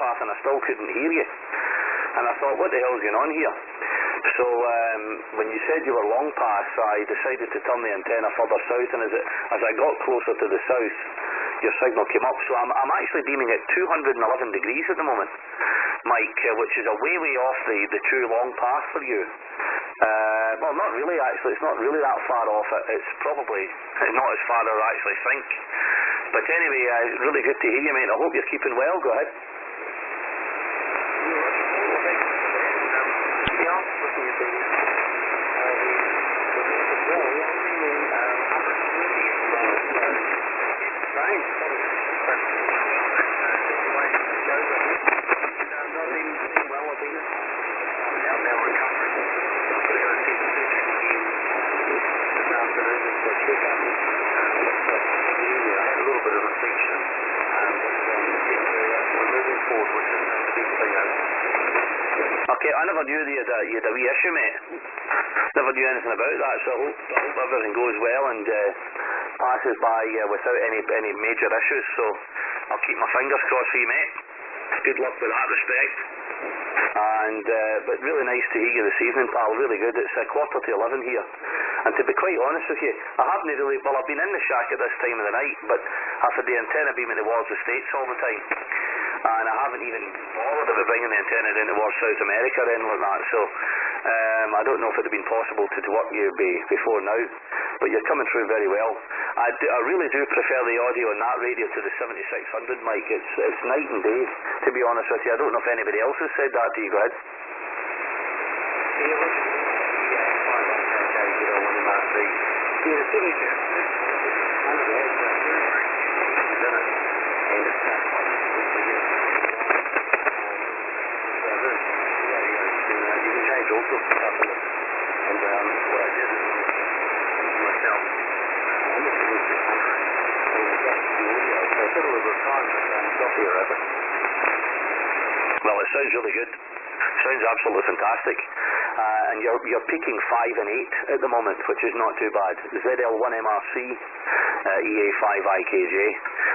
path and I still couldn't hear you. And I thought, what the hell's going on here? So when you said you were long pass, I decided to turn the antenna further south, and as I got closer to the south, your signal came up. So I'm actually beaming at 211 degrees at the moment, Mike, which is a way off the true long pass for you. Well, not really, actually. It's not really that far off it. It's probably not as far as I actually think. But anyway, really good to hear you, mate. I hope you're keeping well. Go ahead. Okay, I never knew you had a wee issue, mate. Never knew anything about that, so I hope everything goes well and passes by without any major issues. So I'll keep my fingers crossed for you, mate. Good luck with that respect. And but really nice to hear you this evening, pal. Really good. It's 11:45 here. And to be quite honest with you, I've been in the shack at this time of the night, but I've had the antenna beaming towards the States all the time. And I haven't even bothered about bringing the antenna down towards South America or anything like that. So I don't know if it would have been possible to work you before now, but you're coming through very well. I really do prefer the audio on that radio to the 7600, Mike. It's night and day, to be honest with you. I don't know if anybody else has said that to you. Go ahead. Well, it sounds really good. Sounds absolutely fantastic. And you're peaking 5 and 8 at the moment, which is not too bad. ZL1 MRC, EA5IKJ.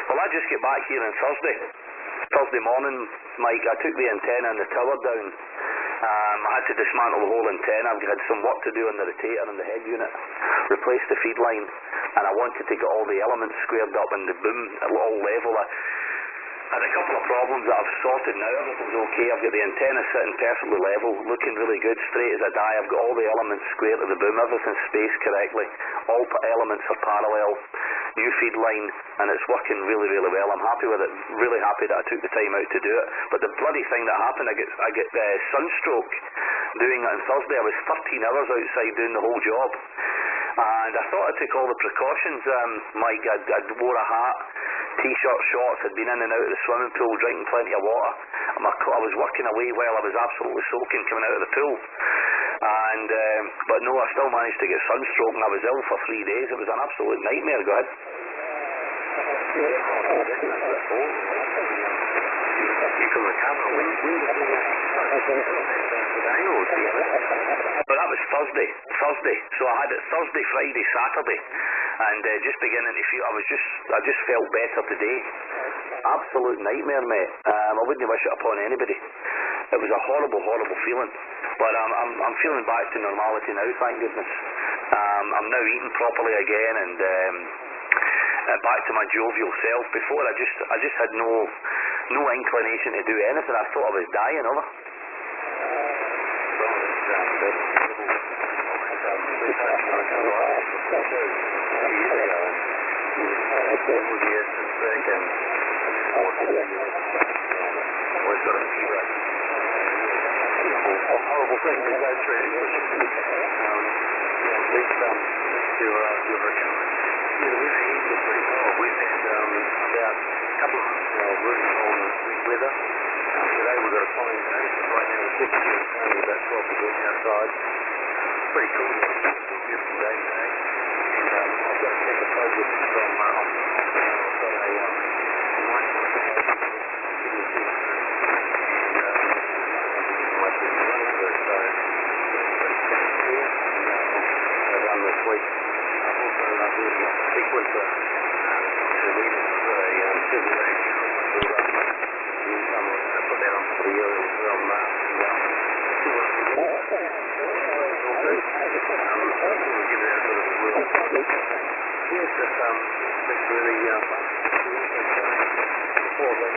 Well, I just get back here on Thursday morning, Mike. I took the antenna and the tower down. I had to dismantle the whole antenna. I've had some work to do on the rotator and the head unit, replace the feed line, and I wanted to get all the elements squared up and the boom at all level. I had a couple of problems that I've sorted now. Everything's okay. I've got the antenna sitting perfectly level, looking really good, straight as a die. I've got all the elements square to the boom, everything's spaced correctly. All elements are parallel. New feed line, and it's working really, really well. I'm happy with it. Really happy that I took the time out to do it. But the bloody thing that happened, I get sunstroke doing it on Thursday. I was 13 hours outside doing the whole job. And I thought I took all the precautions, Mike. I'd wore a hat, t-shirt, shorts. I'd been in and out of the swimming pool, drinking plenty of water. I was working away while I was absolutely soaking coming out of the pool. And but no, I still managed to get sunstroke, and I was ill for 3 days. It was an absolute nightmare. Go ahead. But that was Thursday. So I had it Thursday, Friday, Saturday, and just beginning to feel. I just felt better today. Absolute nightmare, mate. I wouldn't wish it upon anybody. It was a horrible, horrible feeling. But I'm feeling back to normality now, thank goodness. I'm now eating properly again, and back to my jovial self. Before I just had no inclination to do anything. I thought I was dying over. Horrible thing to go through. We've had about a couple of months really cold and sweet weather. Today we've got a fine day. Right now it's 6 degrees, only about 12 degrees outside. Pretty cool. It's a beautiful day today. And I've got to take a focus from I've got a nice this week. I've also doing a sequencer to read for a civil range. Put give it a sort of whirl. Yes, that's really before that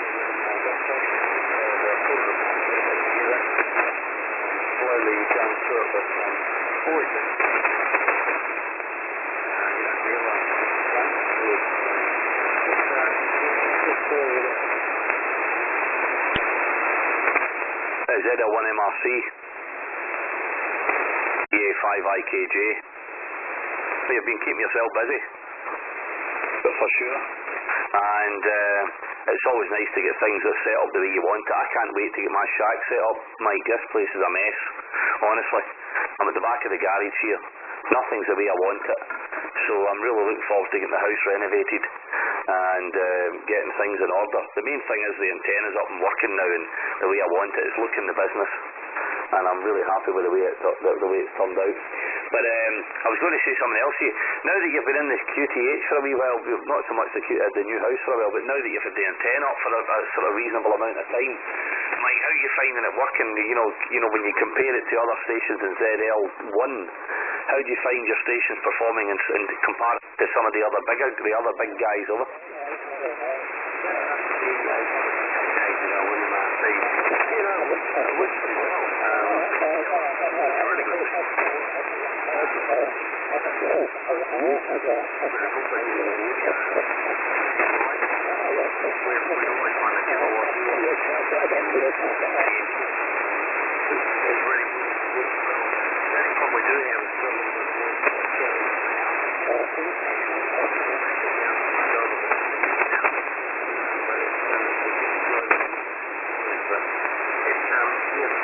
slowly going through it, but before you don't realise ZL1 MRC, EA5IKJ. You've been keeping yourself busy, but for sure. And it's always nice to get things set up the way you want it. I can't wait to get my shack set up. Mike, this place is a mess, honestly. I'm at the back of the garage here. Nothing's the way I want it. So I'm really looking forward to getting the house renovated and getting things in order. The main thing is the antenna's up and working now, and the way I want it is looking the business. And I'm really happy with the way it's turned out. But I was going to say something else to you. Now that you've been in this QTH for a wee while, not so much the new house for a while, but now that you've had the antenna up for a sort of reasonable amount of time, Mike, how are you finding it working? You know, when you compare it to other stations in ZL1, how do you find your stations performing and compared to some of the other big guys over?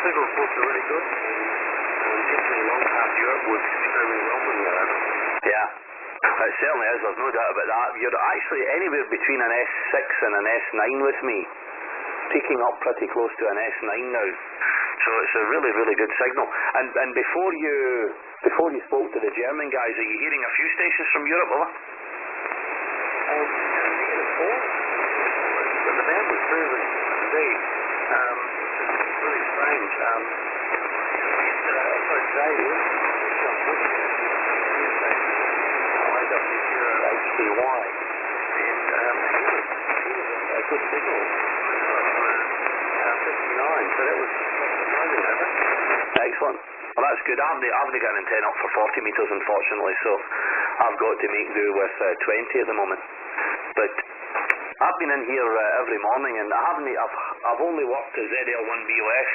Signal reports are really good. Getting along past Europe was extremely well when we were over. Yeah, it certainly is. There's no doubt about that. You're actually anywhere between an S6 and an S9 with me, peaking up pretty close to an S9 now. So it's a really, really good signal. And before you spoke to the German guys, are you hearing a few stations from Europe over? But the band was really indeed. Really strange. HDY, and a good signal. 59, so that was amazing, isn't it? Excellent. Well, that's good. I haven't got an antenna up for 40 metres, unfortunately, so I've got to make do with 20 at the moment. But I've been in here every morning, and I've only worked at ZL1 BOS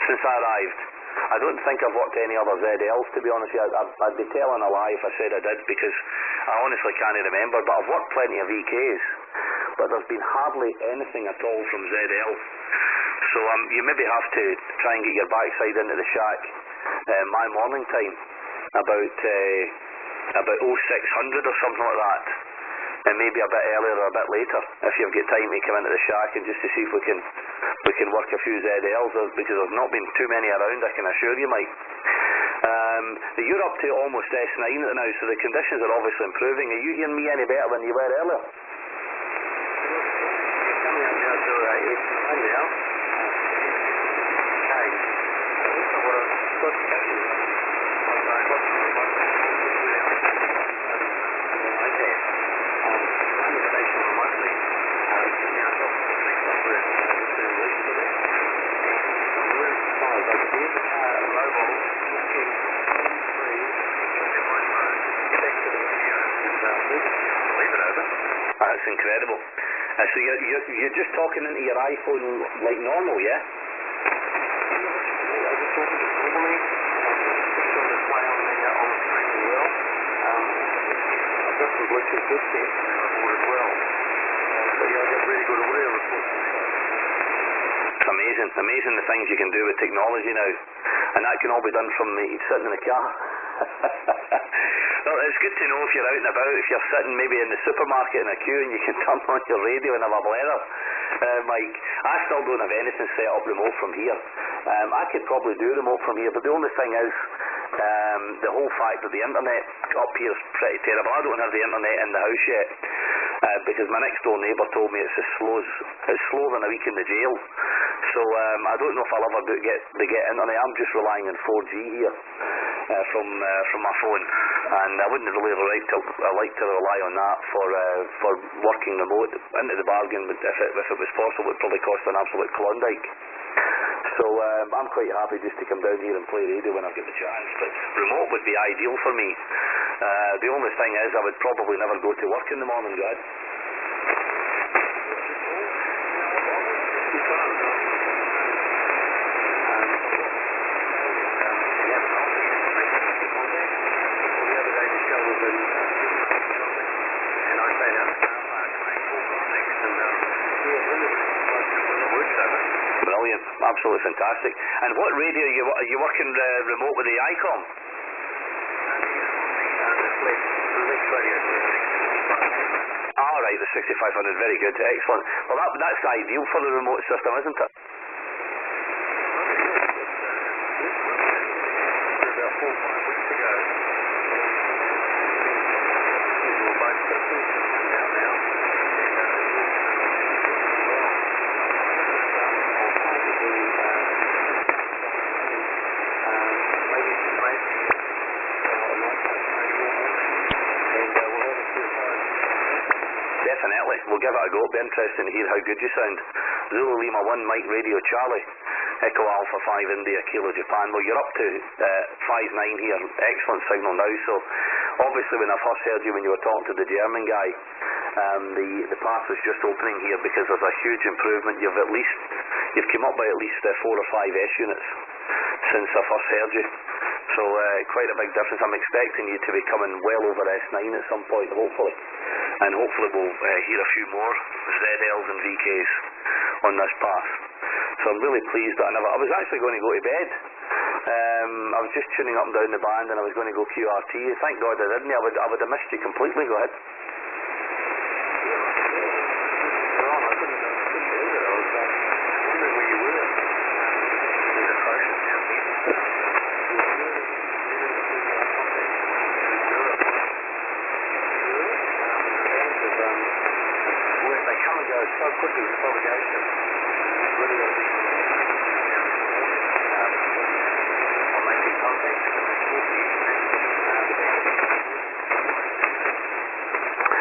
since I arrived. I don't think I've worked any other ZLs, to be honest with you. I'd be telling a lie if I said I did, because I honestly can't remember. But I've worked plenty of EKs, but there's been hardly anything at all from ZL. So you maybe have to try and get your backside into the shack my morning time, about 0600 or something like that. And maybe a bit earlier or a bit later, if you've got time to come into the shack and just to see if we can work a few ZLs, because there's not been too many around, I can assure you, Mike. You're up to almost S9 now, so the conditions are obviously improving. Are you hearing me any better than you were earlier? Coming up now to S9 now. Okay. So what I've got to tell you, that's incredible. So you're just talking into your iPhone like normal, yeah? I'm just talking normally. Just on the play on the screen as well. I've got some Bluetooth headsets as well. So yeah, I got really good audio reports. It's amazing the things you can do with technology now, and that can all be done from sitting in the car. Well, it's good to know if you're out and about, if you're sitting maybe in the supermarket in a queue and you can turn on your radio and have a blather. Mike, I still don't have anything set up remote from here. I could probably do remote from here, but the only thing is the whole fact that the internet up here is pretty terrible. I don't have the internet in the house yet, because my next door neighbour told me it's slower than a week in the jail. So I don't know if I'll ever get internet. I'm just relying on 4G here. from my phone, and I wouldn't really like to rely on that for working remote. Into the bargain, but if it was possible, it would probably cost an absolute Klondike. So I'm quite happy just to come down here and play radio when I get the chance, but remote would be ideal for me. The only thing is I would probably never go to work in the morning, Brad. Brilliant, absolutely fantastic. And what radio are you working remote with the ICOM? All right, the 6500, very good, excellent. Well, that's ideal for the remote system, isn't it? Definitely, we'll give it a go. It'll be interesting to hear how good you sound. Zulu Lima 1 Mike Radio Charlie, Echo Alpha 5 India Kilo Japan. Well, you're up to 5-9 here, excellent signal now. So obviously when I first heard you when you were talking to the German guy, the path was just opening here because there's a huge improvement. You've come up by at least 4 or 5 S units since I first heard you. So quite a big difference. I'm expecting you to be coming well over S9 at some point, hopefully. And hopefully we'll hear a few more ZLs and VKs on this path. So I'm really pleased that I was actually going to go to bed. I was just tuning up and down the band and I was going to go QRT. Thank God I didn't. I would have missed you completely. Go ahead.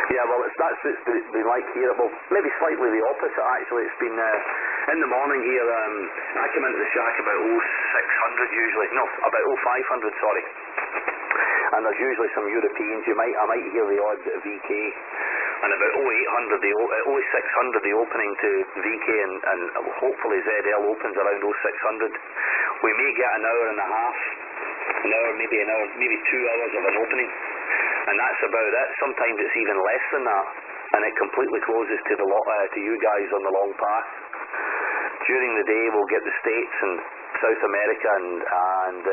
Yeah, well, that's what's been like here. Well, maybe slightly the opposite, actually. It's been in the morning here. I come into the shack about 0600 usually. No, about 0500, sorry. And there's usually some Europeans. I might hear the odd VK. And about 0800, 0600, the opening to VK, and hopefully ZL opens around 0600. We may get an hour and a half, maybe 2 hours of an opening. And that's about it. Sometimes it's even less than that, and it completely closes to to you guys on the long path. During the day, we'll get the States and South America and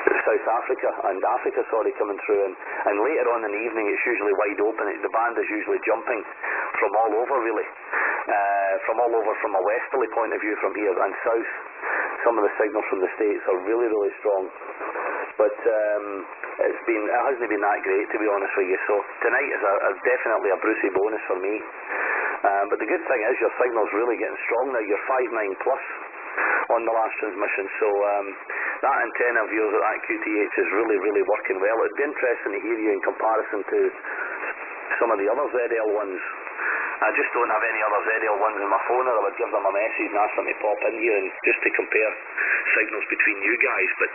South Africa and Africa, coming through, and later on in the evening, it's usually wide open. The band is usually jumping from all over, really, from a westerly point of view from here and south. Some of the signals from the States are really, really strong. But it hasn't been that great, to be honest with you. So tonight is definitely a Brucey bonus for me. But the good thing is your signal's really getting strong now. You're 5.9 plus on the last transmission. So that antenna of yours at that QTH is really, really working well. It'd be interesting to hear you in comparison to some of the other ZL ones. I just don't have any other ZL ones on my phone, or I would give them a message and ask them to pop in here and just to compare signals between you guys. But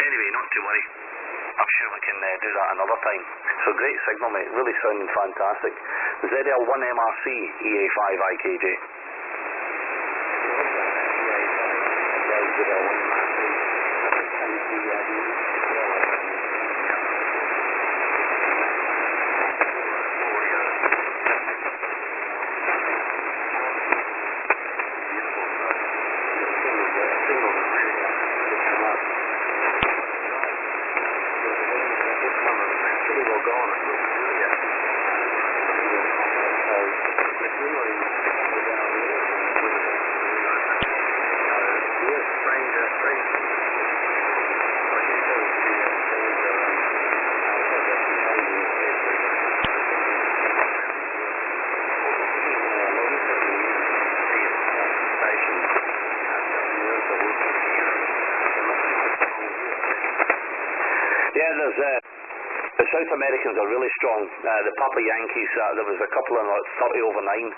anyway, not to worry. I'm sure we can do that another time. So great signal, mate. Really sounding fantastic. ZL1 MRC, EA5IKJ. South Americans are really strong. The Papa Yankees, there was a couple in 30 over 9.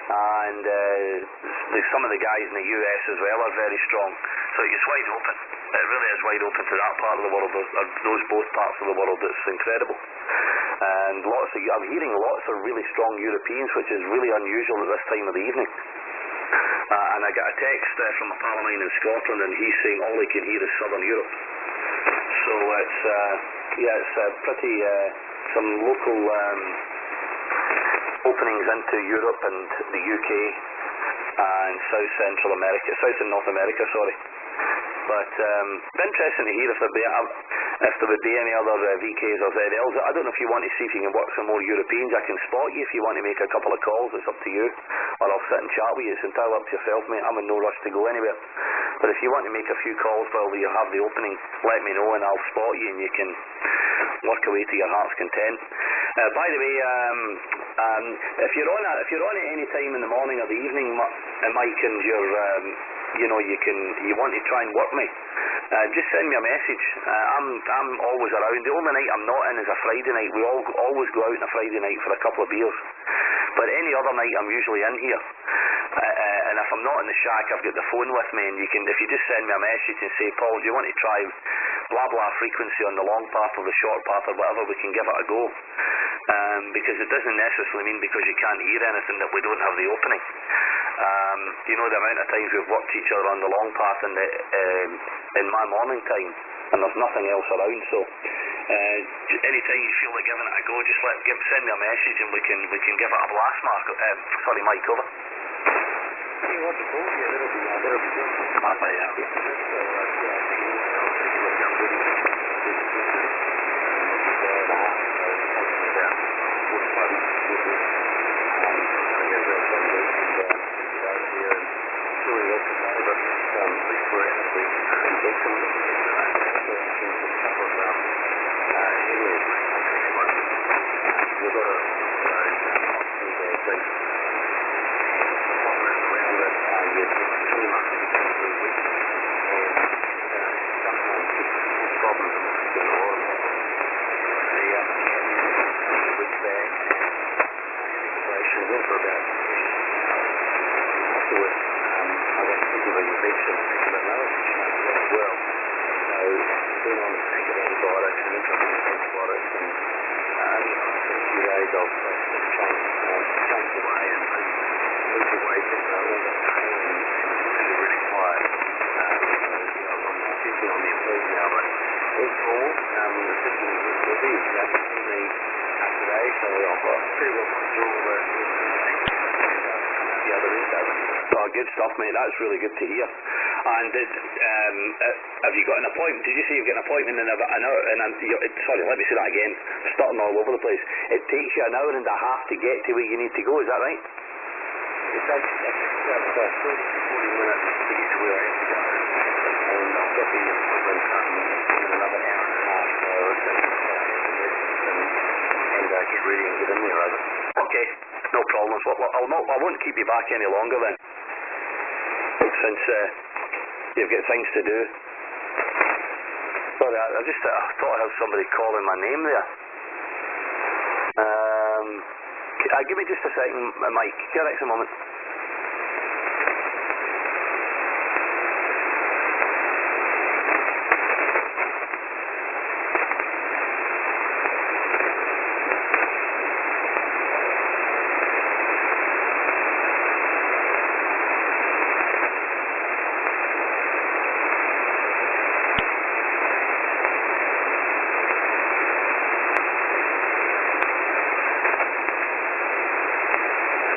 And some of the guys in the US as well are very strong. So it's wide open. It really is wide open to that part of the world, or those both parts of the world. It's incredible. And I'm hearing lots of really strong Europeans, which is really unusual at this time of the evening. And I got a text from a pal of mine in Scotland, and he's saying all he can hear is Southern Europe. So it's pretty some local openings into Europe and the UK and South and North America, sorry. But interesting to hear if there would be any other VKs or ZLs. I don't know if you want to see if you can work some more Europeans. I can spot you if you want to make a couple of calls. It's up to you. Or I'll sit and chat with you. It's entirely up to yourself, mate. I'm in no rush to go anywhere. But if you want to make a few calls while you have the opening, let me know and I'll spot you and you can work away to your heart's content. By the way, if you're on at any time in the morning or the evening, Mike, and you want to try and work me, just send me a message. I'm always around. The only night I'm not in is a Friday night. We always go out on a Friday night for a couple of beers. But any other night I'm usually in here. And if I'm not in the shack, I've got the phone with me, and if you just send me a message and say, Paul, do you want to try blah blah frequency on the long path or the short path or whatever, we can give it a go. Because it doesn't necessarily mean because you can't hear anything that we don't have the opening. The amount of times we've worked each other on the long path in my morning time, and there's nothing else around. So anytime you feel like giving it a go, just send me a message and we can give it a blast, Mark. Mike, over. Hey, what's the call? Yeah, that'll be good. Good stuff, mate. That's really good to hear. And have you got an appointment? Did you say you've got an appointment in an hour? Sorry, let me say that again. Starting all over the place. It takes you an hour and a half to get to where you need to go. Is that right? It takes 30 to 40 minutes to get to where I have to go. And I've got the appointment in another hour and a half. So it's and get ready and get in there, over. Okay, no problems. I won't keep you back any longer then, since you've got things to do. Sorry, I just thought I had somebody calling my name there. Give me just a second, Mike. Give me a moment.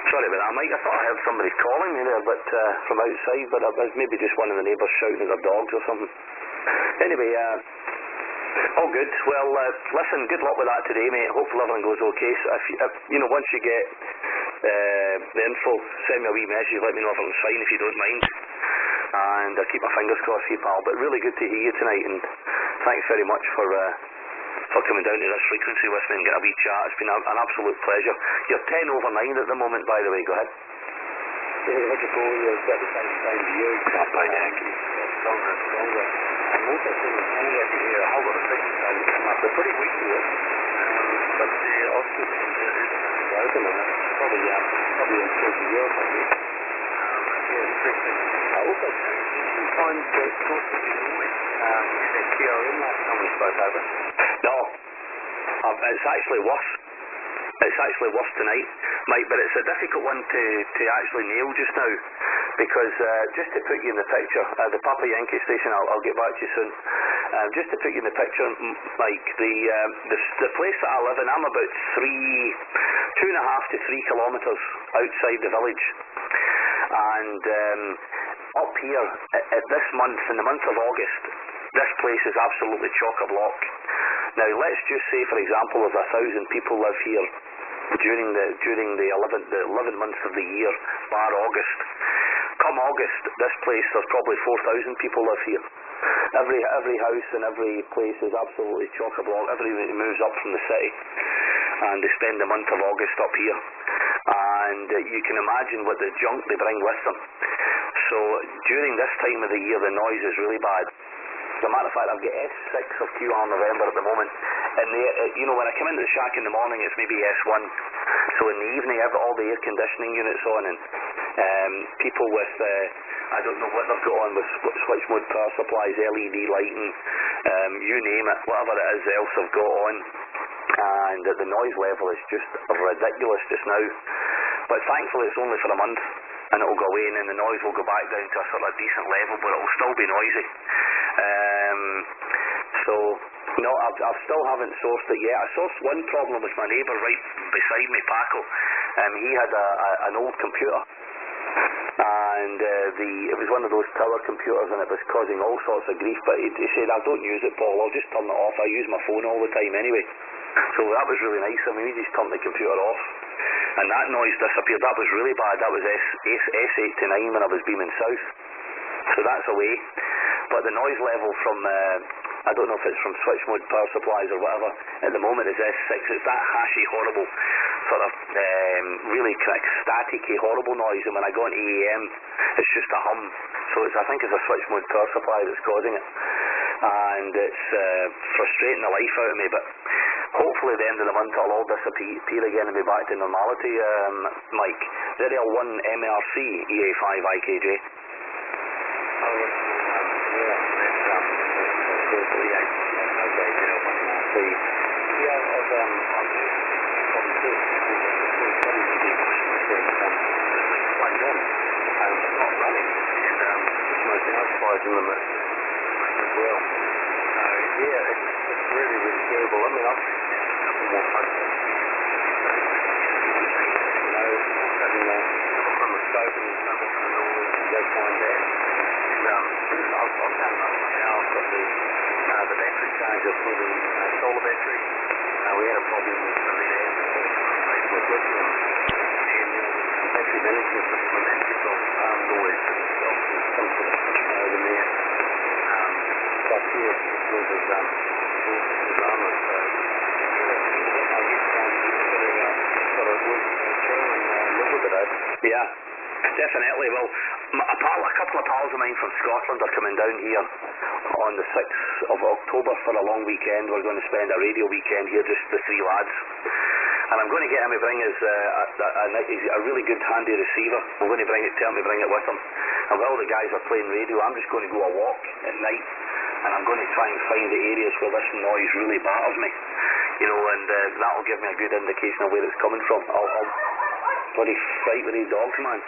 Sorry about that, Mike. I thought I heard somebody calling me there, but from outside, but it was maybe just one of the neighbours shouting at their dogs or something. Anyway, all good. Well, listen, good luck with that today, mate. Hopefully everything goes okay. So if once you get the info, send me a wee message, let me know if everything's fine, if you don't mind. And I'll keep my fingers crossed for you, pal. But really good to hear you tonight, and thanks very much for coming down to this frequency with me and get a wee chat. It's been an absolute pleasure. You're 10 over 9 at the moment, by the way. Go ahead. Yeah, what's the call? You're about the same time to you. Papa Yankees. Stronger and stronger. I'm also seeing Canada here, a whole lot of things starting to come up. They're pretty weak here. but the Austin is broken and it's probably in 20 years, I guess. Yeah, interesting. Also, did you find the source of your noise? Is that TRM last time we spoke over? No. It's actually worse. It's actually worse tonight, Mike, but it's a difficult one to actually nail just now, because just to put you in the picture, the Papa Yankee station, I'll get back to you soon. Just to put you in the picture, Mike, the place that I live in, I'm about 2.5 to 3 kilometres outside the village, and up here at this month, in the month of August, this place is absolutely chock-a-block. Now, let's just say, for example, there's 1,000 people live here during the 11 months of the year, bar August. Come August, this place, there's probably 4,000 people live here. Every house and every place is absolutely chock-a-block. Everybody moves up from the city, and they spend the month of August up here. And you can imagine what the junk they bring with them. So during this time of the year, the noise is really bad. As a matter of fact, I've got S6 of QR November at the moment, and when I come into the shack in the morning, it's maybe S1. So in the evening, I've got all the air conditioning units on, and people with I don't know what they've got on, with switch mode power supplies, LED lighting, you name it, whatever it is else they've got on, and the noise level is just ridiculous just now. But thankfully, it's only for a month, and it'll go away, and then the noise will go back down to a sort of decent level, but it'll still be noisy. So no, I still haven't sourced it yet. I sourced one problem with my neighbour right beside me, Paco. He had an old computer, and it was one of those tower computers, and it was causing all sorts of grief. But he said, "I don't use it, Paul. I'll just turn it off. I use my phone all the time anyway." So that was really nice. I mean, he just turned the computer off, and that noise disappeared. That was really bad. That was S8 to 9 when I was beaming south. So that's away. But the noise level from, I don't know if it's from switch mode power supplies or whatever, at the moment is S6. It's that hashy, horrible, sort of really staticky, horrible noise. And when I go on EAM, it's just a hum. So I think it's a switch mode power supply that's causing it. And it's frustrating the life out of me. But hopefully at the end of the month it'll all disappear again and be back to normality. Mike, ZL1 MRC EA5IKJ. In them as well. So yeah, it's really, really terrible. I mean, I've seen a couple more photos. From the scope and some of the noise, and go find that. And I've done another one now. I've got the battery charger for the solar battery. We had a problem with the lead amp replaced with lithium, and the battery management system, and that gives off noise itself. Some sort of over there. But yeah, it was drama. So I guess got to work through and live with it. Yeah, definitely. Well, a couple of pals of mine from Scotland are coming down here on the 6th of October for a long weekend. We're going to spend a radio weekend here, just the three lads. And I'm going to get him to bring his a really good handy receiver. I'm going to tell him to bring it with him. And while the guys are playing radio, I'm just going to go a walk at night, and I'm going to try and find the areas where this noise really batters me. And that'll give me a good indication of where it's coming from. I'll bloody fight with these dogs, man.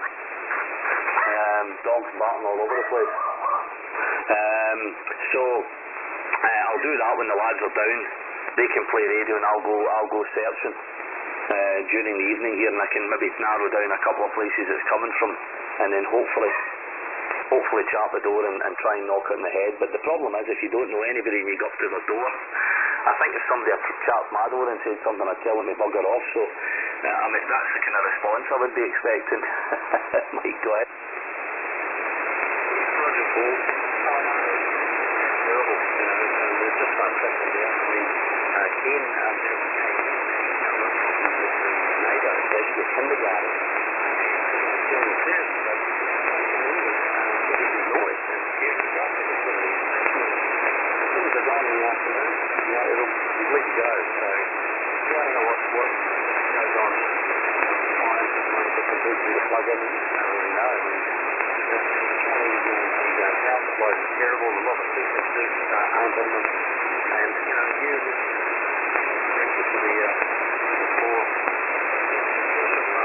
Dogs barking all over the place. So I'll do that when the lads are down. They can play radio, and I'll go searching during the evening here, and I can maybe narrow down a couple of places it's coming from, and then hopefully chart the door and try and knock it in the head. But the problem is, if you don't know anybody and you go up to their door, I think if somebody charts my door and said something, I'd tell them to bugger off. So that's the kind of response I would be expecting. Mike, go ahead. Terrible, and there's just no tracking down. I mean, Ken, neighbour, goes to kindergarten, and during the term, noise, and he's got it. As soon as it's on in the afternoon, it'll let you go. So, I don't know what guys are terrible. A lot of people do aren't on them. And, you know, you bring it to the floor.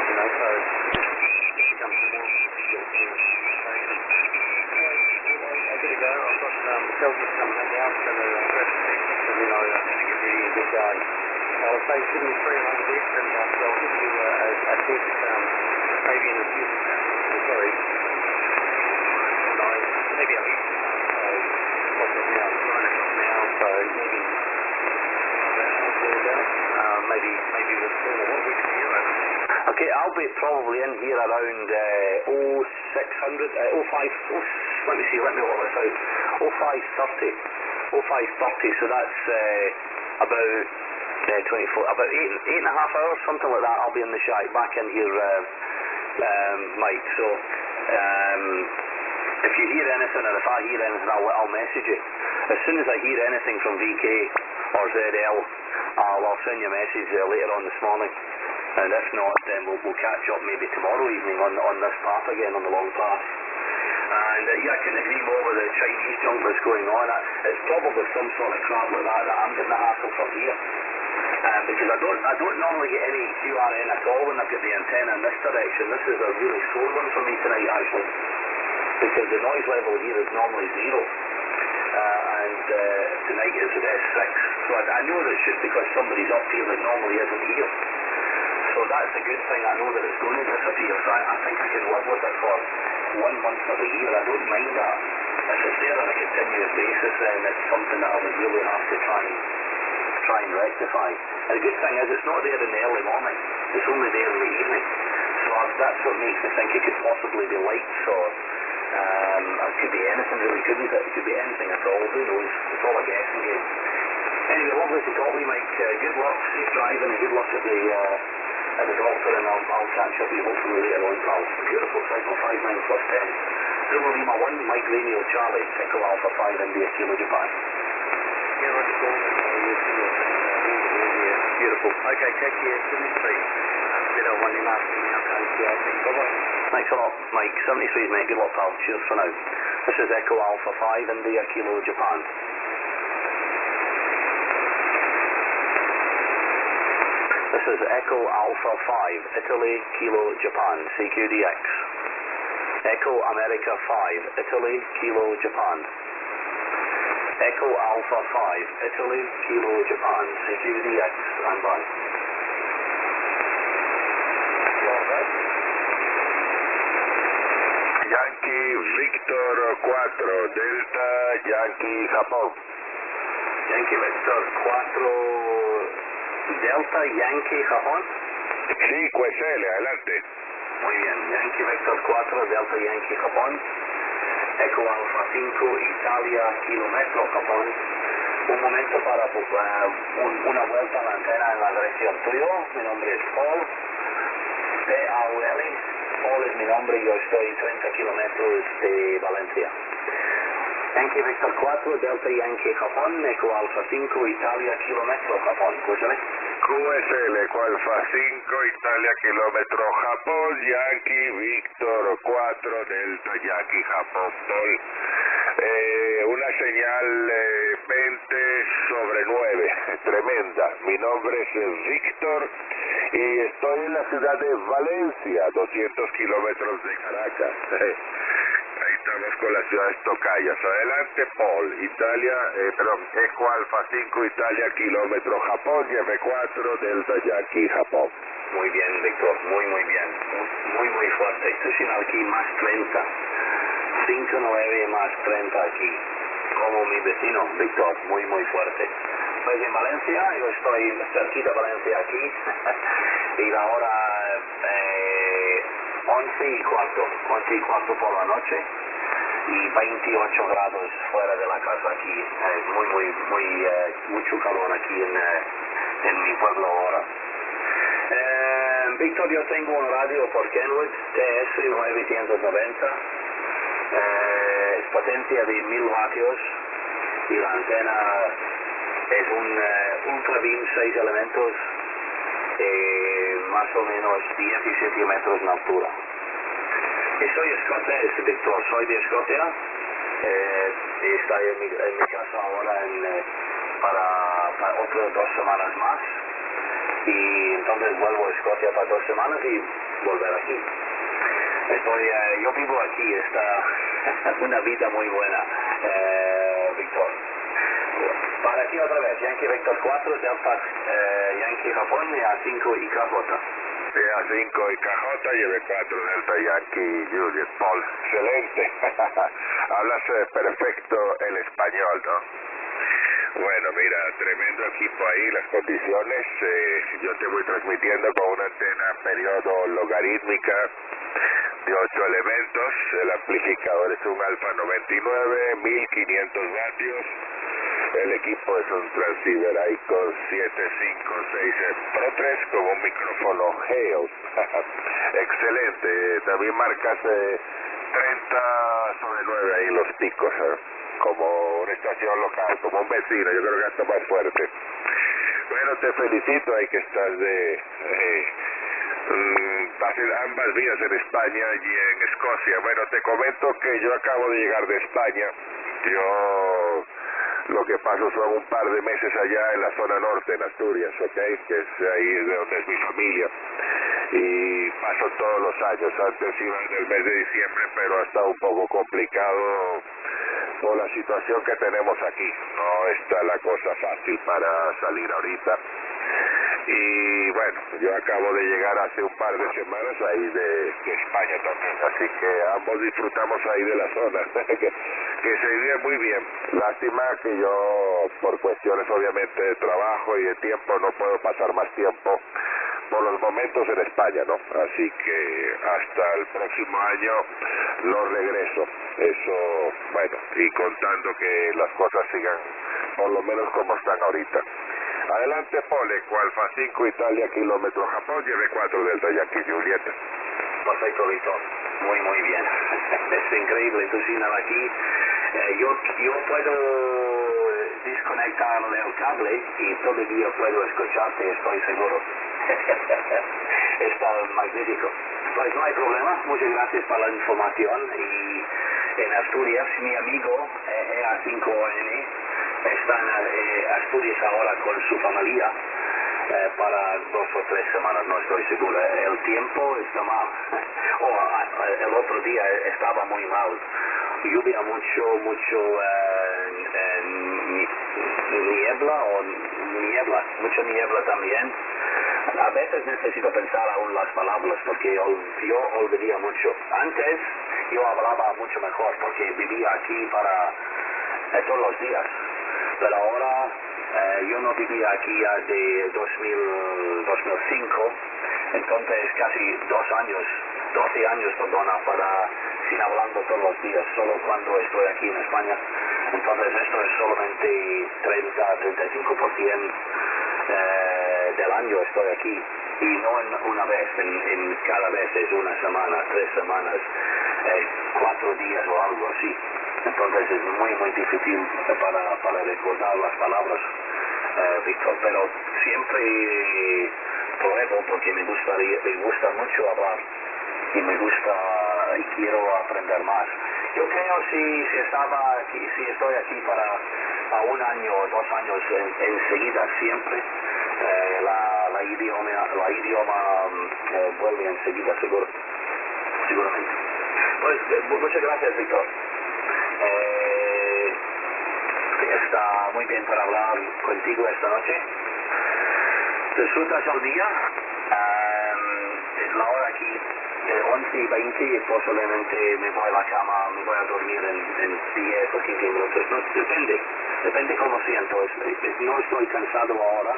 You know, so it becomes more difficult to take them. I better go. I've got the Celsius coming up now. I'm going to grab the thing and then I'm going to get ready and get going. I'll say give me 300 this and I'll give you a test maybe in a few sorry. No, maybe I'll use what's it now? 9 o'clock now, so maybe maybe with 4 what weeks do you open? Okay, I'll be probably in here around 0600, 05, let me see, let me work this out, 0530, so that's about about eight and a half hours, something like that. I'll be in the shack, back in here, Mike, so if you hear anything, or if I hear anything, I'll message you. As soon as I hear anything from VK or ZL, I'll send you a message later on this morning. And if not, then we'll catch up maybe tomorrow evening on this path again, on the long path. And yeah, I can agree more with the Chinese junk that's going on. It's probably some sort of crap like that I'm getting the hassle from here. Because I don't normally get any QRN at all when I've got the antenna in this direction. This is a really sore one for me tonight, actually, because the noise level here is normally 0. And tonight is at S6. So I know that it's just because somebody's up here that normally isn't here. So that's a good thing. I know that it's going to disappear. So I think I can live with it for 1 month of the year. I don't mind that. If it's there on a continuous basis, then it's something that I would really have to try and rectify. And the good thing is it's not there in the early morning. It's only there in the evening. So that's what makes me think it could possibly be lights, or it could be anything really, couldn't it? It could be anything at all. Who knows? It's all a guessing game. Anyway, lovely to talk to you, Mike. Good luck, safe driving, and good luck at the doctor, and I'll catch up with you hopefully later on, pal. Beautiful cycle, 59 plus 10. Zulu Lima 1, Mike Radio Charlie, Echo Alpha 5, India, Kilo Japan. Yeah, Roger, cool. Beautiful. Okay, take care. 73. Better one you last me now. Bye-bye. Thanks a lot, Mike. 73, mate. Good luck, pal. Cheers for now. This is Echo Alpha 5, India, Kilo Japan. This is Echo Alpha 5, Italy, Kilo, Japan, CQDX. Echo America 5, Italy, Kilo, Japan. Echo Alpha 5, Italy, Kilo, Japan, CQDX, standby. Yankee Victor 4, Delta, Yankee Japón. Yankee Victor 4, Delta, Yankee, Japón. Sí, QSL, adelante. Muy bien, Yankee Victor 4, Delta, Yankee, Japón. Echo Alpha 5, Italia, Kilómetro, Japón. Un momento para una vuelta a la antena en la dirección tuyo. Mi nombre es Paul. P-A-U-L. Paul es mi nombre y yo estoy 30 kilómetros de Valencia. Yankee Victor 4, Delta Yankee, Japón, Echo Alpha 5, Italia, Kilómetro, Japón. Escúchame. QSL, Alfa 5, Italia, Kilómetro, Japón, Yankee Victor 4, Delta Yankee, Japón, Paul. Una señal 20/9, tremenda. Mi nombre es Víctor y estoy en la ciudad de Valencia, 200 kilómetros de Caracas. Ahí estamos con las ciudades tocayas. Adelante, Paul. Italia, Eco Alfa 5, Italia, Kilómetro, Japón, y F4, Delta Yankee, Japón. Muy bien, Víctor, muy bien. Muy fuerte. Estoy sin aquí más 30. 5-9 más 30 aquí. Como mi vecino, Víctor, muy fuerte. Pues en Valencia, yo estoy cerquita de Valencia aquí. Y la hora 11:15 por la noche. Y 28 grados fuera de la casa aquí. Mucho calor aquí en mi pueblo ahora. Víctor, yo tengo un radio por Kenwood, TS 990. Es potencia de 1000 vatios. Y la antena es un Ultra Beam 6 elementos. Más o menos 17 metros en altura. Y soy escocés, Víctor, soy de Escocia. Estoy en mi casa ahora para otras 2 semanas más. Y entonces vuelvo a Escocia para 2 semanas y volver aquí. Yo vivo aquí, está una vida muy buena, Víctor. Para aquí otra vez, Yankee Vector 4, Delta Yankee Japón, EA5 IKJ. EA5 IKJ, EA4 Delta Yankee Juliet Paul. Excelente. Hablas perfecto el español, ¿no? Bueno, mira, tremendo equipo ahí, las condiciones. Yo te voy transmitiendo con una antena periodo logarítmica de 8 elementos. El amplificador es un Alfa 99, 1500 vatios. El equipo es un transceiver Icon 756 Pro 3 con un micrófono Hale. Excelente. También marcas 30/9 ahí los picos, como una estación local, como un vecino. Yo creo que hasta más fuerte. Bueno, te felicito ahí que estás hacer ambas vidas en España y en Escocia. Bueno, te comento que yo acabo de llegar de España. Yo lo que paso son un par de meses allá en la zona norte, en Asturias, ¿ok? Que es ahí de donde es mi familia. Y paso todos los años. Antes iba en el mes de diciembre, pero ha estado un poco complicado por la situación que tenemos aquí. No está la cosa fácil para salir ahorita. Y bueno, yo acabo de llegar hace un par de semanas ahí de España también, así que ambos disfrutamos ahí de la zona, que se vive muy bien. Lástima que yo, por cuestiones obviamente de trabajo y de tiempo, no puedo pasar más tiempo por los momentos en España, ¿no? Así que hasta el próximo año no regreso. Eso, bueno, y contando que las cosas sigan por lo menos como están ahorita. Adelante, Pole, Alfa 5 Italia, kilómetro Japón, EA4 Delta Yankee Juliet. Perfecto, Víctor. Muy, muy bien. Es increíble tu señal aquí. Yo puedo desconectar el cable y todavía puedo escucharte, estoy seguro. Está magnífico. Pues no hay problema. Muchas gracias por la información. Y en Asturias, mi amigo EA5ON está en Asturias ahora con su familia para 2 o 3 semanas, no estoy seguro. El tiempo está mal. El otro día estaba muy mal. Lluvia mucha niebla también. A veces necesito pensar aún las palabras porque yo olvidé mucho. Antes yo hablaba mucho mejor porque vivía aquí para todos los días. Pero ahora yo no vivía aquí ya de 2005, entonces casi 12 años, perdona, sin hablando todos los días, solo cuando estoy aquí en España. Entonces esto es solamente 30-35% del año estoy aquí. Y no en una vez, en cada vez es una semana, 3 semanas, 4 días o algo así. Entonces es muy difícil para recordar las palabras, Víctor, pero siempre pruebo porque me gusta mucho hablar y y quiero aprender más. Yo creo si estoy aquí para 1 año o 2 años enseguida siempre, la idioma vuelve enseguida seguramente. Pues muchas gracias, Víctor. Está muy bien para hablar contigo esta noche. Disfrutas el día. Es la hora aquí, 11:20, posiblemente me voy a la cama, me voy a dormir en 10 o 15 minutos. No, depende cómo siento. No estoy cansado ahora,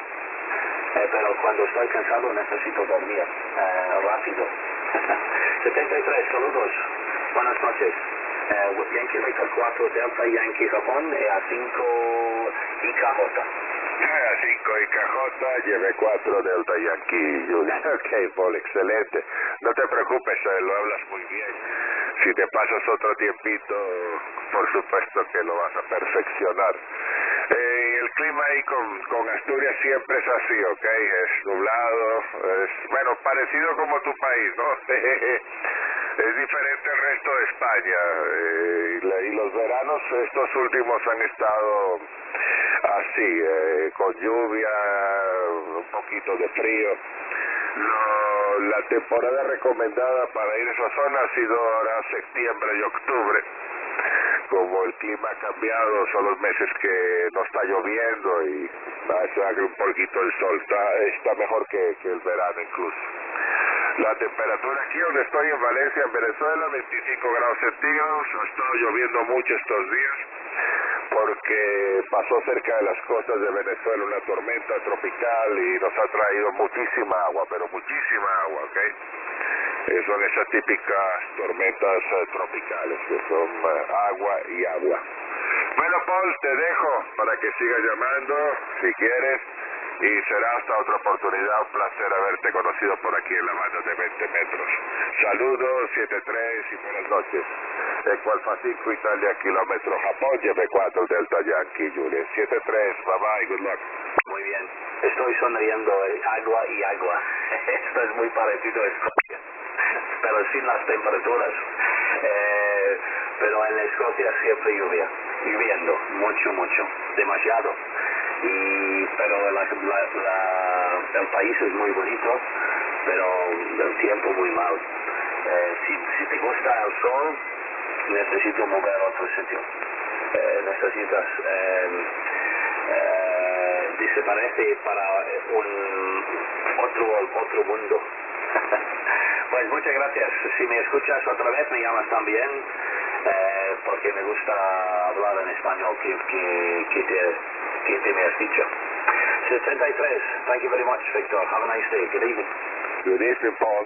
pero cuando estoy cansado necesito dormir rápido. 73, saludos. Buenas noches. Yankee Vector 4 Delta Yankee Japón, EA5 IKJ. EA5 IKJ, EA4 Delta Yankee Juliet. Ok, Paul, excelente. No te preocupes, lo hablas muy bien. Si te pasas otro tiempito, por supuesto que lo vas a perfeccionar. El clima ahí con Asturias siempre es así, ok, es nublado, bueno, parecido como tu país, ¿no? Es diferente al resto de España, y los veranos estos últimos han estado así, con lluvia, un poquito de frío. La temporada recomendada para ir a esa zona ha sido ahora septiembre y octubre. Como el clima ha cambiado, son los meses que no está lloviendo y hace un poquito el sol, está mejor que el verano incluso. La temperatura aquí donde estoy en Valencia, en Venezuela, 25 grados centígrados. Ha estado lloviendo mucho estos días porque pasó cerca de las costas de Venezuela una tormenta tropical y nos ha traído muchísima agua, pero muchísima agua, ¿ok? Son esas típicas tormentas tropicales que son agua y agua. Bueno, Paul, te dejo para que sigas llamando si quieres y será hasta otra oportunidad. Un placer haberte conocido por aquí en la banda de 20 metros. Saludos, 73 y buenas noches. Alfa 5 Italia, kilómetro Japón, YB4 Delta Yankee, Juliet 73, bye bye, good luck. Muy bien, estoy sonriendo, agua y agua. Esto es muy parecido a Escocia, pero sin las temperaturas. Pero en Escocia siempre lloviendo, mucho, demasiado. Pero el país es muy bonito, pero el tiempo muy mal. Si te gusta el sol, necesito mover a otro sitio. Necesitas desaparece para otro mundo. Pues muchas gracias. Si me escuchas otra vez, me llamas también, porque me gusta hablar en español que te me has dicho. 73. Thank you very much, Victor. Have a nice day. Good evening. Good evening, Paul.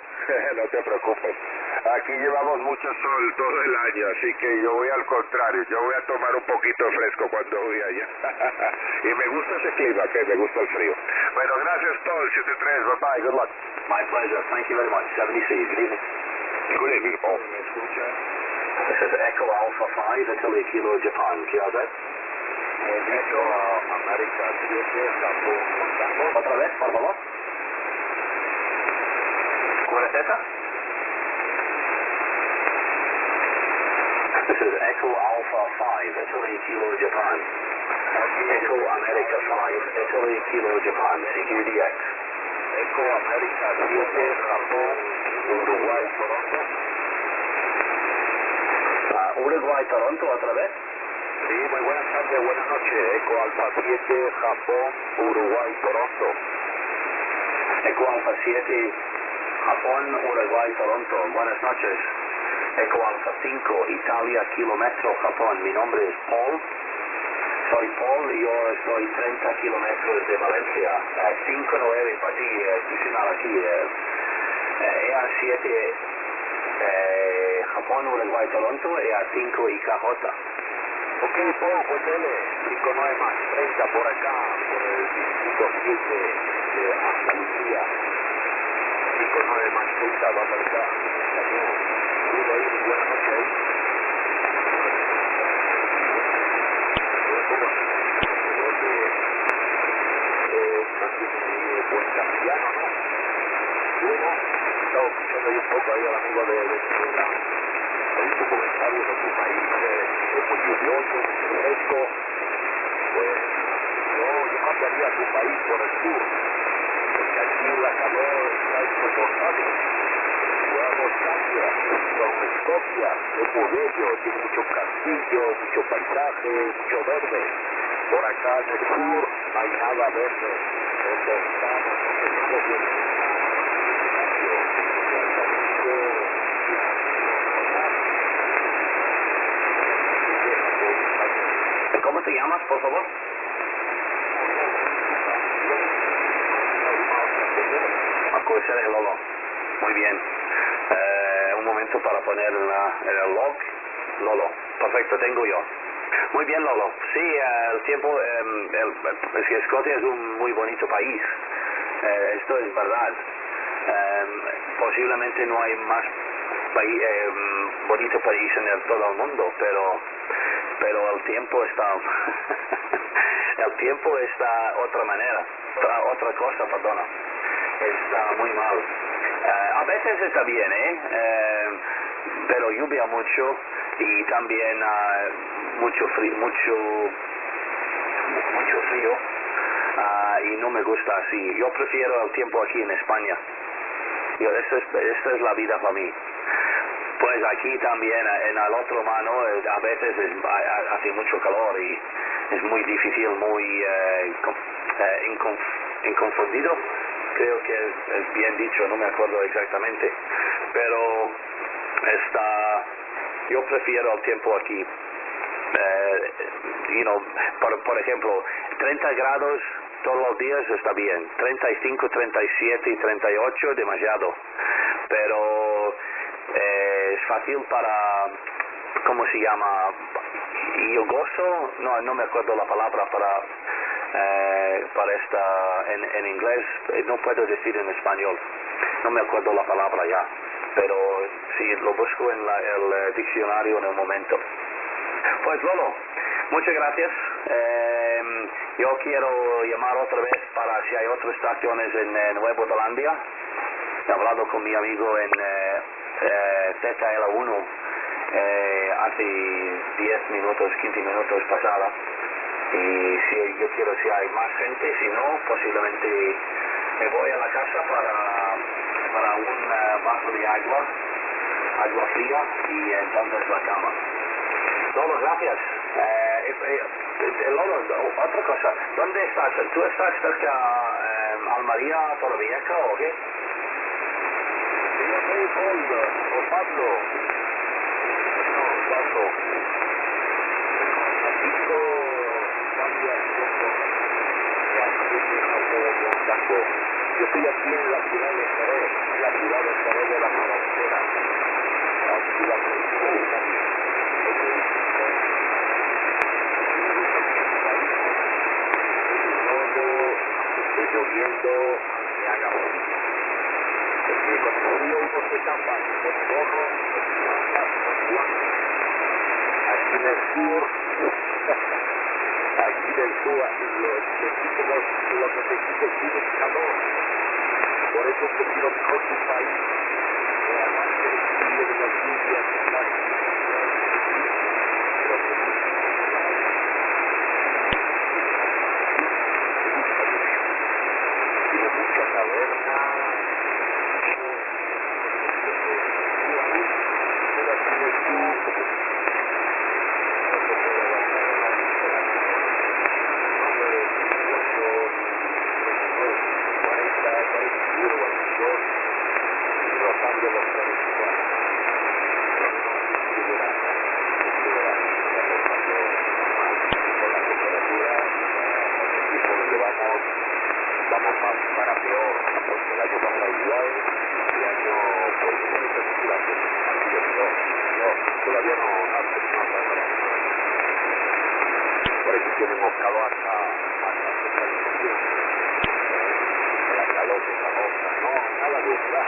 No te preocupes. Aquí llevamos mucho sol todo el año, así que yo voy al contrario. Yo voy a tomar un poquito fresco cuando voy allá. Y me gusta ese clima, que me gusta el frío. Bueno, gracias, Paul. 73. Bye bye. Good luck. My pleasure. Thank you very much. 76. Good evening. Good evening, Paul. ¿Me escucha? This is Echo Alpha 5, Italy, Kilo, Japan. QRZ. Echo América 7, Japón, Montano. Otra vez, por favor. ¿Cuál es esa? This is Echo Alpha 5, Italy, Kilo, Japan. Echo America 5, Italy, Kilo, Japan. CQDX. Echo América 7, Japón, Uruguay, Toronto. Uruguay, Toronto, otra vez. Sí, muy buenas tardes, buenas noches. Eco Alfa 7, Japón, Uruguay, Toronto. Eco Alfa 7, Japón, Uruguay, Toronto. Buenas noches. Eco Alfa 5, Italia, kilómetro, Japón. Mi nombre es Paul. Soy Paul y yo estoy 30 kilómetros de Valencia. 5-9 para ti, adicional aquí. EA7, Japón, Uruguay, Toronto. EA5, IKJ. Ok, Paul, pues dele 5-9 más 30 por acá, por el distrito 7 de Andalucía. 5-9 más 30, vamos acá. Saludos ahí, buenas noches ahí. Buen castellano, ¿no? Bueno, estaba escuchando ahí un poco ahí al amigo de Venezuela. Hay tu comentario de tu país, es muy lluvioso, muy fresco. Pues yo cambiaría a tu país por el sur, porque aquí la calor está insoportable. Luego cambia con Escocia, es muy bello, tiene muchos castillos, mucho paisaje, mucho verde. Por acá en el sur no hay nada verde, donde estamos, tenemos bien. ¿Cómo te llamas, por favor? Acuérdate de Lolo. Muy bien. Un momento para poner en el log. Lolo. Perfecto, tengo yo. Muy bien, Lolo. Sí, el tiempo, es que Escocia es un muy bonito país. Esto es verdad. Posiblemente no hay más bonito país en todo el mundo, pero el tiempo está el tiempo está otra manera, otra cosa, perdona, está muy mal. A veces está bien, pero lluvia mucho y también mucho frío, y no me gusta así. Yo prefiero el tiempo aquí en España. Esta es la vida para mí. Pues aquí también, en el otro mano, a veces hace mucho calor y es muy difícil, muy inconfundido. Creo que es bien dicho, no me acuerdo exactamente. Pero yo prefiero el tiempo aquí. Por ejemplo, 30 grados todos los días está bien. 35, 37 y 38 demasiado. Pero es fácil para, ¿cómo se llama? Yo gozo, no me acuerdo la palabra para esta en inglés, no puedo decir en español, no me acuerdo la palabra ya, pero sí, lo busco en el diccionario en el momento. Pues Lolo, muchas gracias. Yo quiero llamar otra vez para si hay otras estaciones en Nueva Zelanda. He hablado con mi amigo en ZL1 hace 10 minutos, 15 minutos pasada. Y yo quiero si hay más gente, si no, posiblemente me voy a la casa para un vaso de agua fría y entonces la cama. Lolo, gracias. Lolo, otra cosa, ¿dónde estás? ¿Tú estás cerca Almería, Torrevieja o qué? Yo soy Pablo. Yo estoy aquí en la ciudad de Jerez, de la frontera. La ciudad estoy lloviendo, me haga bonito. Porque cuando yo uno se tapa con gorro, aquí en el sur, lo que te quite tiene calor. Por eso prefiero mejor tu país. Además que vive de las lluvias, tiene mucha taberna. Pero aquí en el sur, para peor, porque el año pasado igual, el año por todavía no hace nada. Por eso tienen buscado hasta la calor de la boca, no, nada de verdad.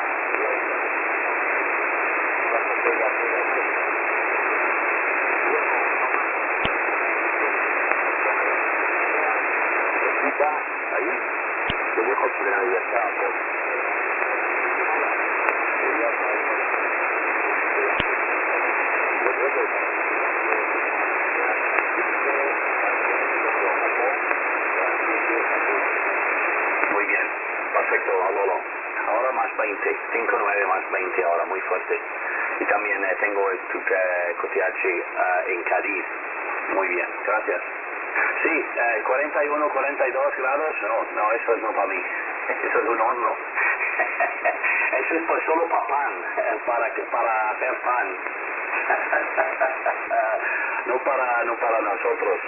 Ahí te dejo plena libertad. Muy bien, perfecto, Lolo. Ahora más 20, 5-9 más 20 ahora, muy fuerte. Y también tengo el QTH en Cádiz. Muy bien, gracias. Sí, 41, 42 grados, no, eso no para mí. Eso es un horno. Eso es pues solo para pan, para hacer pan. No para nosotros.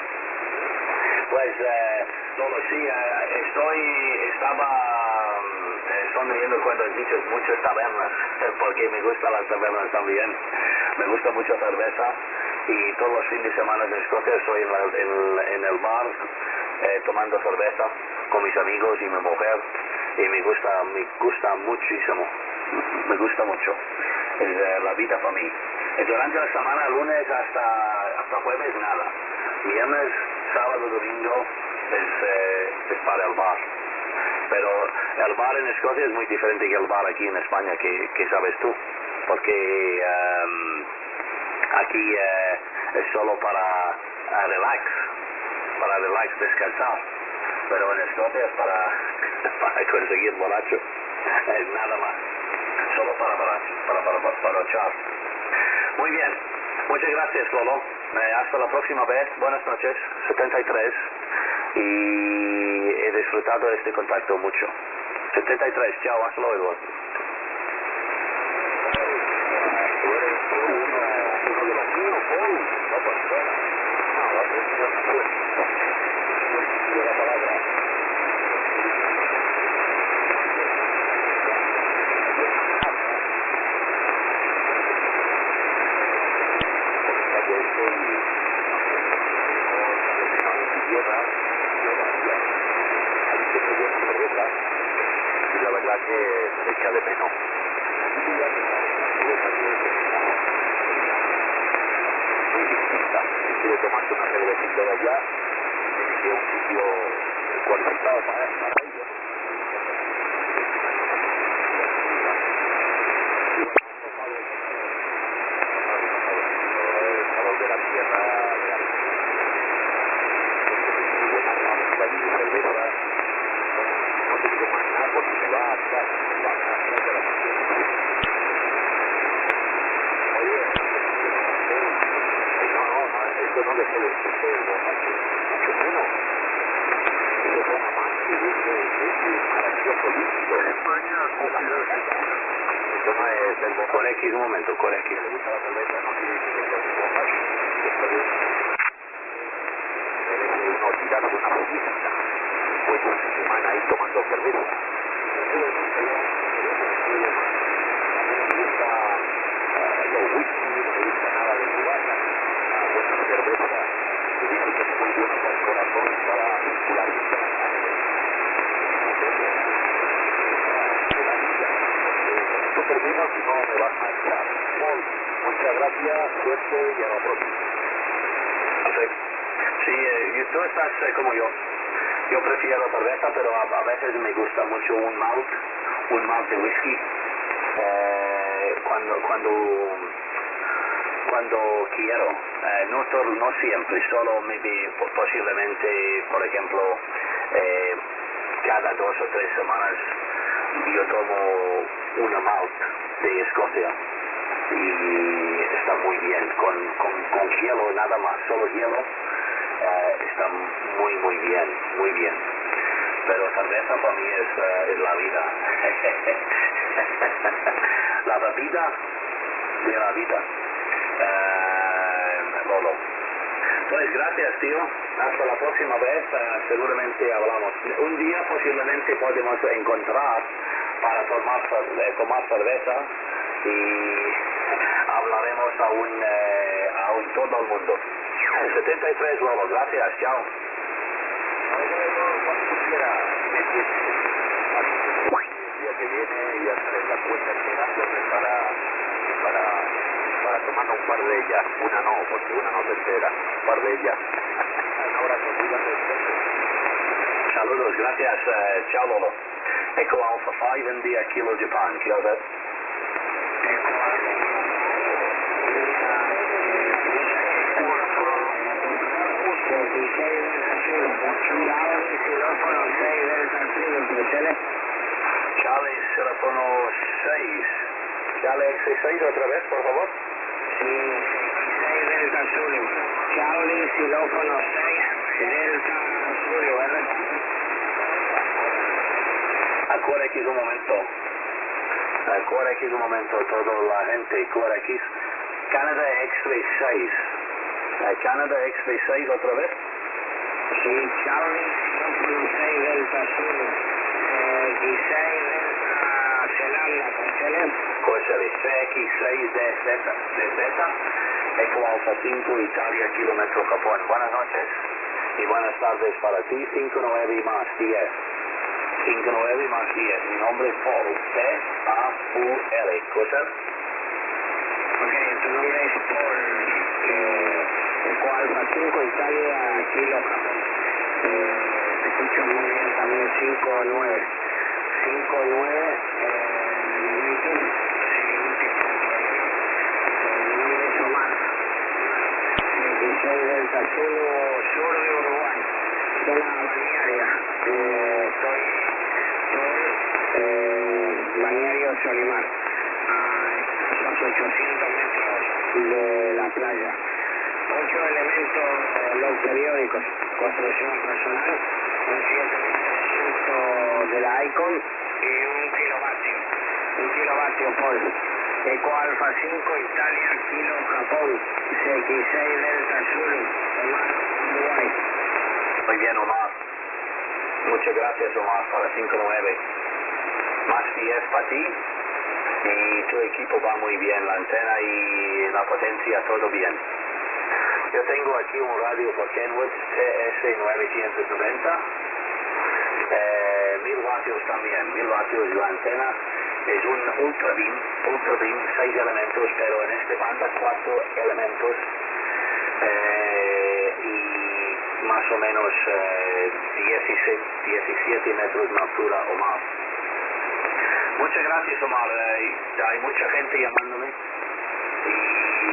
Pues, Lolo, sí, estaba sonriendo cuando has dicho muchas tabernas, porque me gustan las tabernas también. Me gusta mucho cerveza y todos los fines de semana en Escocia estoy en el bar tomando cerveza con mis amigos y mi mujer y me gusta muchísimo, me gusta mucho. Es la vida para mí. Durante la semana, lunes hasta jueves, nada. Viernes, sábado, domingo es para el bar. Pero el bar en Escocia es muy diferente que el bar aquí en España, que sabes tú. porque aquí es solo para relax, descansar, pero en Escocia es para conseguir borracho, nada más, solo para echar. Muy bien, muchas gracias, Lolo. Hasta la próxima vez, buenas noches, 73, y he disfrutado de este contacto mucho. 73, chao, hasta luego. La verdad que se echa de menos. Muy distinta. Si quiere tomarse una cervecita de allá, tiene que ir a un sitio cualificado para ello. El sabor de la tierra, de la cerveza. No tiene que más nada porque se va a estar Oye, no, esto no le puede ser mucho menos. Se toma más que maravilloso líquido. Esto no es el Con X, un momento, con X. le gusta la cerveza, no quiere decir que sea un borracho. Esto es uno tirado de una botella. Pues una semana ahí tomando cerveza. A mí no me gusta los whisky, no me gusta nada de cubata, buena cerveza, que dice que es muy bueno para el corazón y para la circularidad. Con esto termino, si no me vas a echar. Muchas gracias, suerte y a la próxima. Sí, tú estás como yo. Yo prefiero cerveza, pero a veces me gusta mucho un malt de whisky. Cuando quiero, no siempre, solo posiblemente, por ejemplo, cada 2 o 3 semanas yo tomo una malt de Escocia y está muy bien, con hielo nada más, solo hielo. Está muy bien, pero cerveza para mí es la vida. La bebida de la vida. Lolo. Pues gracias, tío, hasta la próxima vez. Seguramente hablamos un día, posiblemente podemos encontrar para tomar cerveza y hablaremos a todo el mundo. 73, Lolo, gracias, chao. Cuando tú quieras, me tienes. El día que viene ya estaré en la cuenta esperando para tomarnos un par de ellas. Una no, porque una no te entera. Un par de ellas. Un abrazo, cuídate. Saludos, gracias, chao, Lolo. Echo Alpha 5 India, Kilo Japan, ¿qué haces? Echo Alpha. Charlie, teléfono 6. Charlie X6 otra vez, por favor. Sí, 6 Delta Zulu. Charlie, xilófono 6, Delta Zulu, ¿verdad? Acuérdate un momento, toda la gente, acuérdate. Canada X-Ray 6. Canada X-Ray 6 otra vez. Sí, Charlie, xilófono 6, Delta Zulu. X6 Delta Zelanda, Cochele, CX6 de Z, Eco Alfa 5, Italia, kilómetro Japón. Buenas noches y buenas tardes para ti. 59 más 10. 59 más 10. Mi nombre es Paul. P-A-U-L. ¿Cochele? Ok, tu nombre es Paul. Eco Alfa 5, Italia, Kilo Japón. Te escucho muy bien también, 5-9. 5-9, 20. Sí, 16 Delta Zulu, sur de Uruguay, zona balnearia. Estoy por balneario Solimar, a escasos 800 metros de la playa. 8 elementos los periódicos, construcción personal, un 7300 de la ICON y un kilovatio por Eco Alfa 5, Italia, Kilo, Japón, CX6 Delta Zulu, Omar, Uruguay. Muy bien, Omar. Muchas gracias, Omar, para 5-9. Más 10 para ti. Y tu equipo va muy bien, la antena y la potencia, todo bien. Yo tengo aquí un radio por Kenwood TS990. 1000 vatios también, 1000 vatios. La antena es un ultra beam, 6 elementos, pero en este banda 4 elementos y más o menos 17 metros de altura o más. Muchas gracias, Omar. Hay mucha gente llamándome y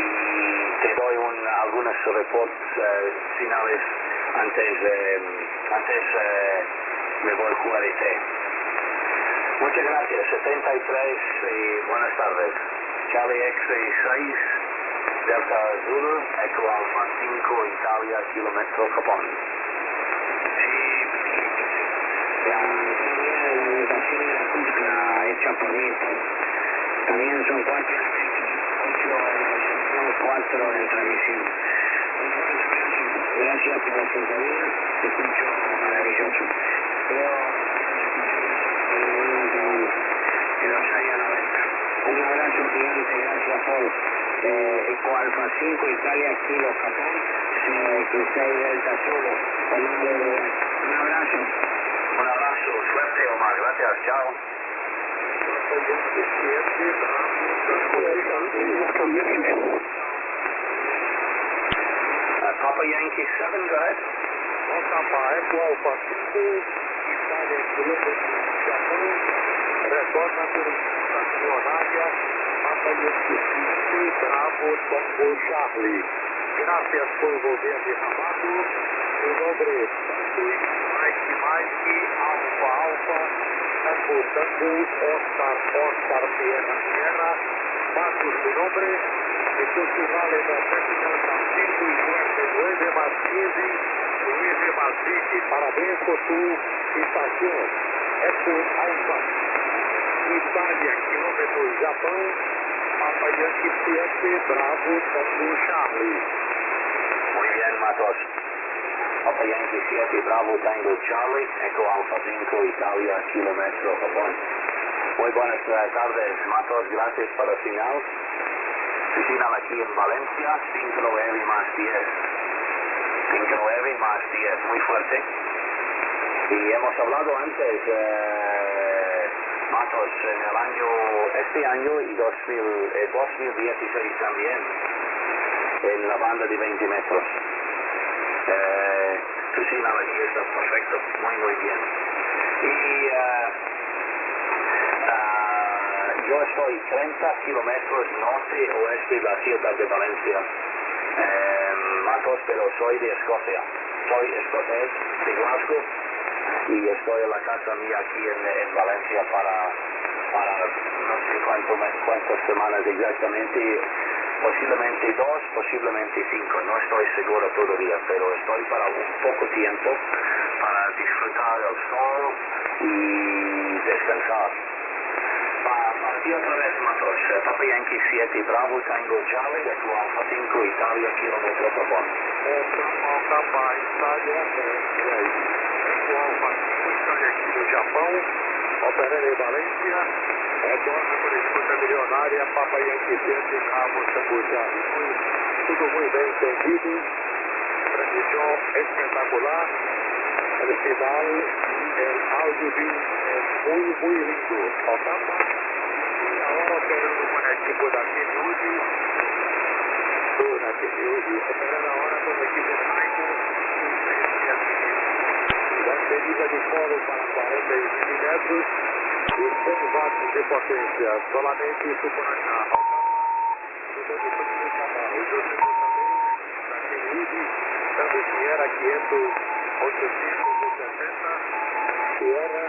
te doy algunos reportes finales antes me voy a jugar IT. Muchas gracias. 73 y buenas tardes. Charlie X-6 Delta Zulu, Eco Alfa 5, Italia, kilómetro Japón. La comunicación y la cúpula hecha por mí. También son 4 elementos, 4 en transmisión. Gracias por la sintonía, te escucho maravilloso. Creo en los años 90. Un abrazo gigante, gracias Paul. Eco Alfa 5, Italia, Kilo, Japón, CX6 Delta Zulu, Omar, Uruguay. Un abrazo. Un abrazo, suerte, Omar, gracias, chao. Papa Yankee 7, go ahead. Eco Alfa 5, Itália, kilômetro Japão, retorna por estacionária, Papa Yankee 7, Bravo, Tango Charlie. Gracias por volver a derramado. Meu nome é Mike, Alfa, Tango, Oscar, Sierra, Marcos, mi nombre, estos finales de Technical Francisco y suerte, 9 más 15, 9 más 20, parabéns por tu estación, Eco Alfa, Italia, kilômetro Japão, Papa Yankee 7, Bravo, Tango Charlie. Muy bien, Matos. Papa Yankee 7, Bravo, Tango Charlie, Eco Alfa 5, Italia, kilómetro Japón. Muy buenas tardes, Matos, gracias por el final. El final aquí en Valencia, 5-9 más 10. 5-9 más 10, muy fuerte. Y hemos hablado antes, Matos, en el este año y 2016 también, en la banda de 20 metros. Tu final aquí está perfecto, muy bien. Y yo estoy 30 kilómetros norte-oeste de la ciudad de Valencia, Matos, pero soy de Escocia. Soy escocés de Glasgow y estoy en la casa mía aquí en Valencia para no sé cuántas semanas exactamente, posiblemente 2, posiblemente 5, no estoy seguro todavía, pero estoy para un poco tiempo para disfrutar del sol y descansar. Partí otra vez, Matos. Papa Yankee 7, Bravo, Tango Charlie, Eco Alfa 5, Italia, kilómetro Japón. Papa Itália, Eco Alfa 5, Italia, Kilo, Japão, operando em Valência, retorna por escuta milionária, Papa Yankee 7, Bravo, Tango Charlie. Tudo muito bem entendido, transmissão espetacular, el final, el audio muy lindo. Faltaba ahora operando con el equipo de Akemiuji, operando ahora con el equipo de Naiko, la medida de foro para 40 y 20 metros y 100 watts de potencia, solamente isso por acá. Faltaba, eu estou também, Akemiuji, de Sierra 500, 860, Sierra,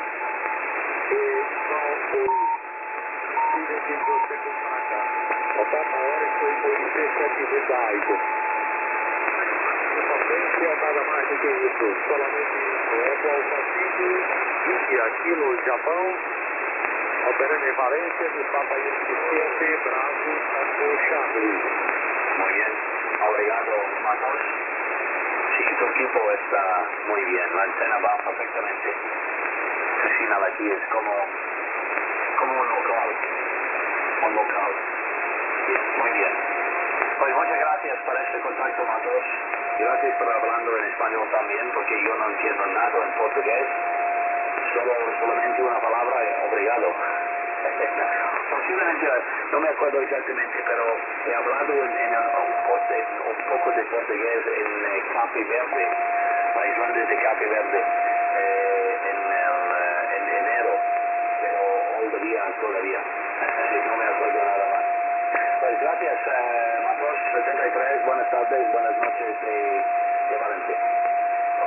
Steven de você para cá. Opa, a hora foi 17 mil da AICO. Potência, nada mais do que isso. Solamente isso. Alfa 5, 20 Kilo, Japão. Operando en Valencia, mi Papa Yankee 7, Bravo, Tango, Charlie. Muy bien, obrigado, Matos. Sí, tu equipo está muy bien, la antena va perfectamente. El final aquí es como un local. Un local. Muy bien. Pues muchas gracias por este contacto, Matos. Gracias por hablando en español también, porque yo no entiendo nada en portugués. Solamente una palabra, obrigado. Posiblemente, no me acuerdo exactamente, pero he hablado un poco de portugués en Cape Verde, las islas de Cape Verde, en enero, pero todavía, no me acuerdo nada más. Pues gracias, Matos 73, buenas tardes, buenas noches de Valencia.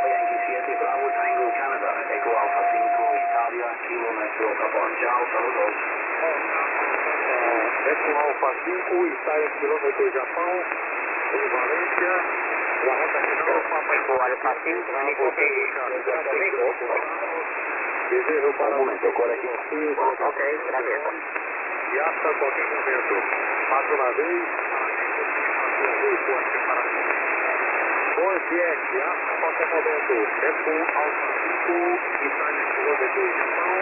Yankee 7, Bravo, Tango, Canadá, Eco Alfa 5, Italia, Kilo, Metro, Japón. Chao, saludos. Eco Alfa 5, Italia, kilómetro, Japão, en Valencia, la rota final, Papa Eco Alfa 5, Puerto Rico. Desejo para un momento, correcto. Ok, gracias. Y hasta cualquier momento. Más una vez, para que fuerte para mí. Bom viagem, hasta qualquer momento. Eco Alfa 5, Italia, kilómetro, Japão,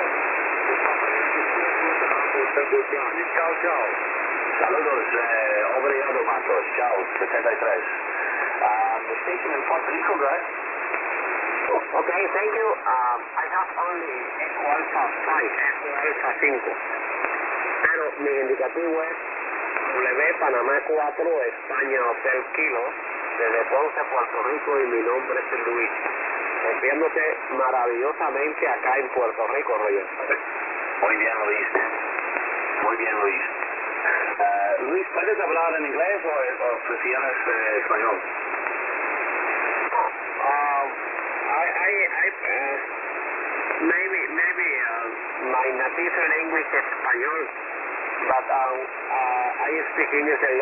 o Papa Yankee 7, Bravo, Tango, Charlie. Chao, chao. Saludos, obrigado, Matos. Chao, 73. The station in Puerto Rico, right? Okay, thank you. I have only Eco Alfa 5, Eco Alfa 5. Pero mi indicativo es W Panamá 4, España Hotel Kilo, desde Ponce, Puerto Rico, y mi nombre es Luis. Rompiéndote maravillosamente acá en Puerto Rico, Roger. Muy bien, Luis. Muy bien, Luis. Luis, ¿puedes hablar en inglés o prefieres español? Maybe my native language is Spanish, but I speak English a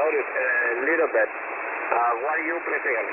little bit. What do you prefer?